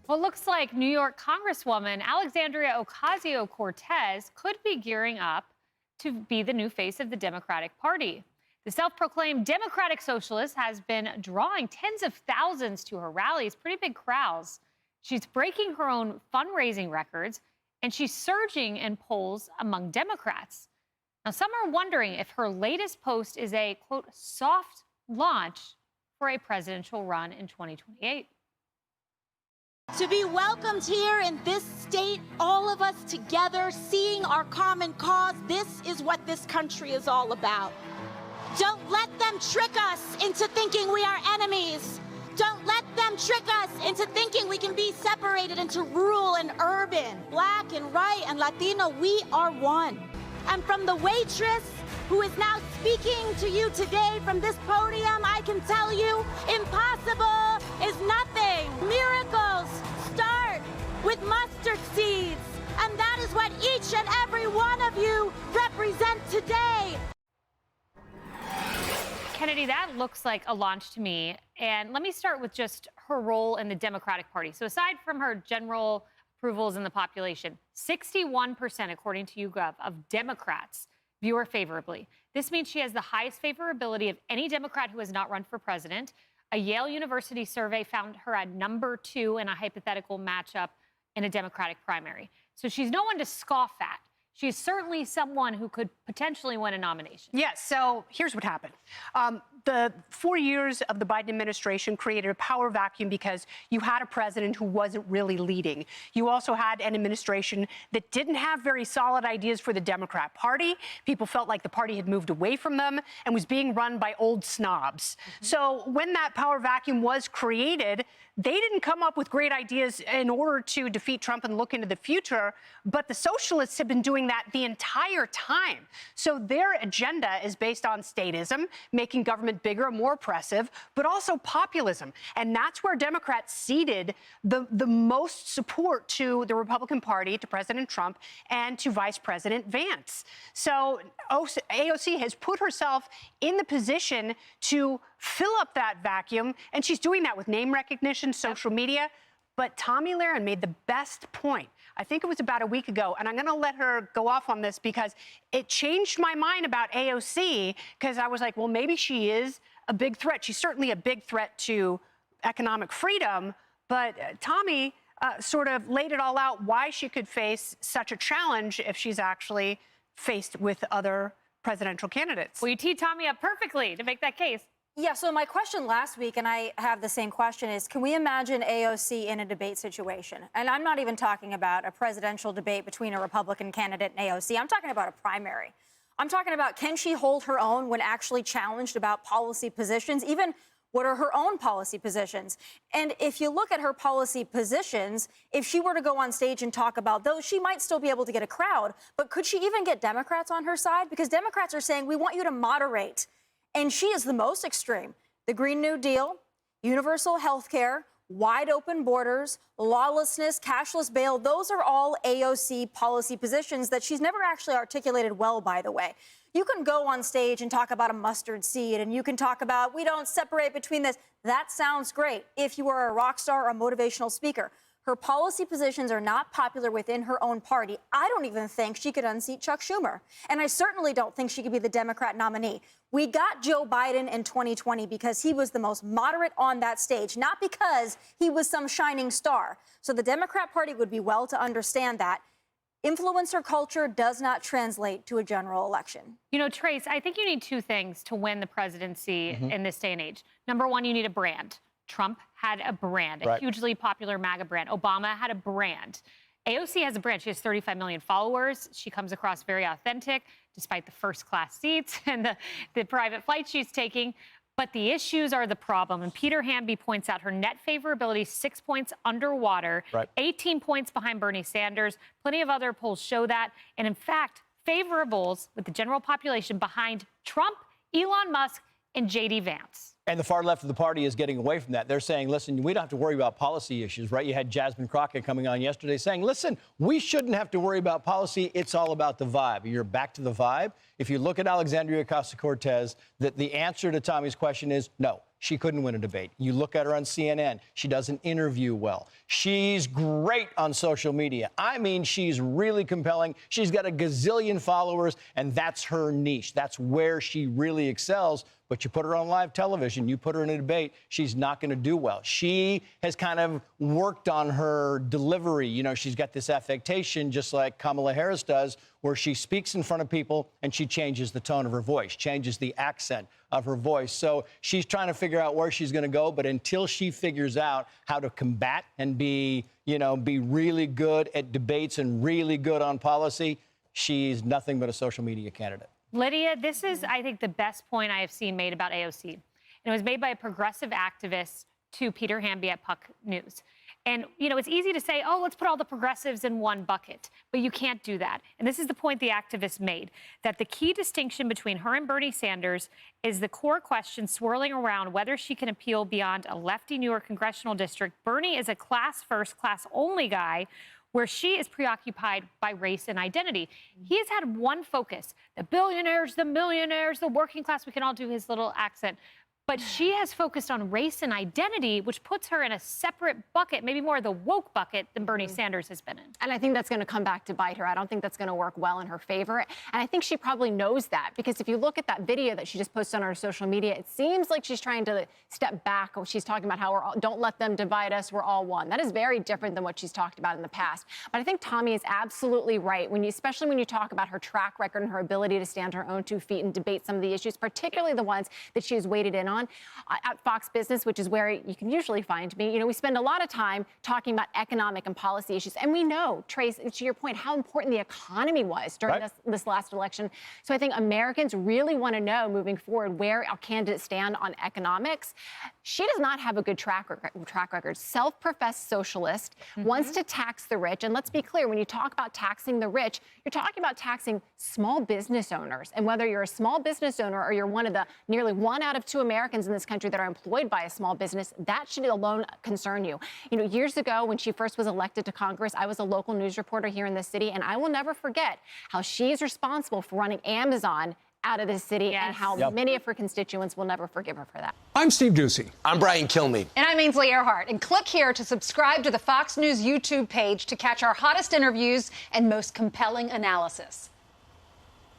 Well, it looks like New York Congresswoman Alexandria Ocasio-Cortez could be gearing up to be the new face of the Democratic Party. The self-proclaimed Democratic Socialist has been drawing tens of thousands to her rallies, pretty big crowds. She's breaking her own fundraising records, and she's surging in polls among Democrats. Now, some are wondering if her latest post is a, quote, soft launch for a presidential run in 2028. To be welcomed here in this state, all of us together, seeing our common cause, this is what this country is all about. Don't let them trick us into thinking we are enemies. Don't let them trick us into thinking we can be separated into rural and urban, black and white and Latino. We are one. And from the waitress who is now speaking to you today from this podium, I can tell you, impossible is nothing. Miracles start with mustard seeds. And that is what each and every one of you represent today. Kennedy, that looks like a launch to me. And let me start with just her role in the Democratic Party. So aside from her general approvals in the population, 61%, according to YouGov, of Democrats view her favorably. This means she has the highest favorability of any Democrat who has not run for president. A Yale University survey found her at number 2 in a hypothetical matchup in a Democratic primary. So she's no one to scoff at. She's certainly someone who could potentially win a nomination. Yes, so here's what happened. The 4 years of the Biden administration created a power vacuum because you had a president who wasn't really leading. You also had an administration that didn't have very solid ideas for the Democrat Party. People felt like the party had moved away from them and was being run by old snobs. So when that power vacuum was created, they didn't come up with great ideas in order to defeat Trump and look into the future, but the socialists have been doing that the entire time. So their agenda is based on statism, making government bigger, more oppressive, but also populism. And that's where Democrats ceded the most support to the Republican Party, to President Trump, and to Vice President Vance. So AOC has put herself in the position to fill up that vacuum, and she's doing that with name recognition, social media. But Tomi Lahren made the best point. I think it was about a week ago, and I'm going to let her go off on this because it changed my mind about AOC, because I was like, well, maybe she is a big threat. She's certainly a big threat to economic freedom, but Tomi sort of laid it all out why she could face such a challenge if she's actually faced with other presidential candidates. Well, you teed Tomi up perfectly to make that case. Yeah, so my question last week, and I have the same question, is can we imagine AOC in a debate situation? And I'm not even talking about a presidential debate between a Republican candidate and AOC. I'm talking about a primary. I'm talking about, can she hold her own when actually challenged about policy positions? Even what are her own policy positions? And if you look at her policy positions, if she were to go on stage and talk about those, she might still be able to get a crowd. But could she even get Democrats on her side? Because Democrats are saying, we want you to moderate. And she is the most extreme. The Green New Deal, universal health care, wide open borders, lawlessness, cashless bail, those are all AOC policy positions that she's never actually articulated well, by the way. You can go on stage and talk about a mustard seed, and you can talk about, we don't separate between this. That sounds great if you are a rock star or a motivational speaker. Her policy positions are not popular within her own party. I don't even think she could unseat Chuck Schumer. And I certainly don't think she could be the Democrat nominee. We got Joe Biden in 2020 because he was the most moderate on that stage, not because he was some shining star. So the Democrat Party would be well to understand that. Influencer culture does not translate to a general election. You know, Trace, I think you need two things to win the presidency in this day and age. Number one, you need a brand. Trump had a brand, a hugely popular MAGA brand. Obama had a brand. AOC has a brand. She has 35 million followers. She comes across very authentic, despite the first-class seats and the private flights she's taking. But the issues are the problem. And Peter Hamby points out her net favorability, 6 points underwater, 18 points behind Bernie Sanders. Plenty of other polls show that. And in fact, favorables with the general population behind Trump, Elon Musk, and J.D. Vance. And the far left of the party is getting away from that. They're saying, listen, we don't have to worry about policy issues, right? You had Jasmine Crockett coming on yesterday saying, listen, we shouldn't have to worry about policy. It's all about the vibe. You're back to the vibe. If you look at Alexandria Ocasio-Cortez, the answer to Tommy's question is no. she couldn't win a debate. You look at her on CNN, she doesn't interview well. She's great on social media. I mean, she's really compelling. She's got a gazillion followers, and that's her niche. That's where she really excels. But you put her on live television, you put her in a debate, she's not going to do well. She has kind of worked on her delivery. You know, she's got this affectation, just like Kamala Harris does, where she speaks in front of people and she changes the tone of her voice, changes the accent of her voice. So she's trying to figure out where she's going to go. But until she figures out how to combat and be really good at debates and really good on policy, she's nothing but a social media candidate. Lydia, this is, I think, the best point I have seen made about AOC. And it was made by a progressive activist to Peter Hamby at Puck News. And, you know, it's easy to say, oh, let's put all the progressives in one bucket. But you can't do that. And this is the point the activist made, that the key distinction between her and Bernie Sanders is the core question swirling around whether she can appeal beyond a lefty New York congressional district. Bernie is a class-first, class-only guy, where she is preoccupied by race and identity. He has had one focus, the billionaires, the millionaires, the working class. We can all do his little accent. But she has focused on race and identity, which puts her in a separate bucket, maybe more the woke bucket than Bernie Sanders has been in. And I think that's going to come back to bite her. I don't think that's going to work well in her favor. And I think she probably knows that, because if you look at that video that she just posted on her social media, it seems like she's trying to step back. She's talking about how don't let them divide us. We're all one. That is very different than what she's talked about in the past. But I think Tommy is absolutely right, especially when you talk about her track record and her ability to stand on her own 2 feet and debate some of the issues, particularly the ones that she has waded in on. At Fox Business, which is where you can usually find me, we spend a lot of time talking about economic and policy issues. And we know, Trace, to your point, how important the economy was during this last election. So I think Americans really want to know moving forward where our candidates stand on economics. She does not have a good track record. Self-professed socialist, wants to tax the rich. And let's be clear, when you talk about taxing the rich, you're talking about taxing small business owners. And whether you're a small business owner or you're one of the nearly 1 out of 2 Americans in this country that are employed by a small business, that should alone concern you. Years ago, when she first was elected to Congress, I was a local news reporter here in the city, and I will never forget how she is responsible for running Amazon out of this city, and how many of her constituents will never forgive her for that. I'm Steve Doocy. I'm Brian Kilmeade. And I'm Ainsley Earhart. And click here to subscribe to the Fox News YouTube page to catch our hottest interviews and most compelling analysis.